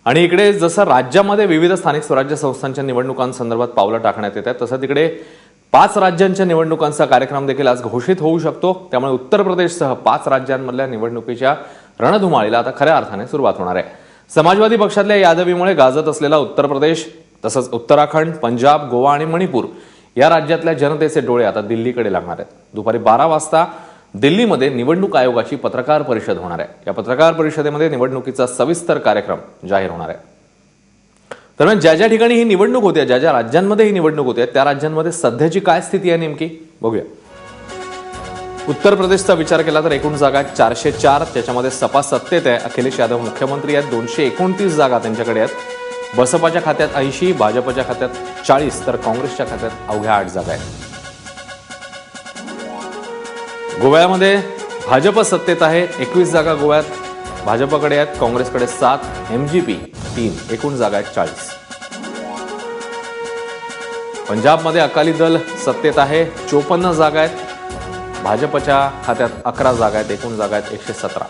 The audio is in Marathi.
आणि इकडे जसं राज्यामध्ये विविध स्थानिक स्वराज्य संस्थांच्या निवडणुकांसंदर्भात पावलं टाकण्यात येत आहेत, तसं तिकडे 5 राज्यांच्या निवडणुकांचा कार्यक्रम देखील आज घोषित होऊ शकतो. त्यामुळे उत्तर प्रदेशसह 5 राज्यांमधल्या निवडणुकीच्या रणधुमाळीला आता खऱ्या अर्थाने सुरुवात होणार आहे. समाजवादी पक्षातल्या यादवीमुळे गाजत असलेला उत्तर प्रदेश तसंच उत्तराखंड, पंजाब, गोवा आणि मणिपूर या राज्यातल्या जनतेचे डोळे आता दिल्लीकडे लागणार आहेत. दुपारी 12 वाजता दिल्लीमध्ये निवडणूक आयोगाची पत्रकार परिषद होणार आहे. या पत्रकार परिषदेमध्ये निवडणुकीचा सविस्तर कार्यक्रम जाहीर होणार आहे. दरम्यान ज्या ज्या ठिकाणी ही निवडणूक होते, ज्या ज्या राज्यांमध्ये ही निवडणूक होते, त्या राज्यांमध्ये सध्याची काय स्थिती आहे नेमकी बघूया. उत्तर प्रदेशचा विचार केला तर एकूण जागा 404, त्याच्यामध्ये सपा सत्तेत आहे. अखिलेश यादव मुख्यमंत्री आहेत. 229 जागा त्यांच्याकडे आहेत. बसपाच्या खात्यात 80, भाजपच्या खात्यात 40 तर काँग्रेसच्या खात्यात अवघ्या 8 जागा आहेत. गोव्यामध्ये भाजप सत्तेत आहे. 21 जागा गोव्यात भाजपकडे आहेत. काँग्रेसकडे 7, MGP 3, एकूण जागा आहेत 40. पंजाबमध्ये अकाली दल सत्तेत आहे. 54 जागा आहेत. भाजपच्या खात्यात 11 जागा आहेत. एकूण जागा आहेत 117.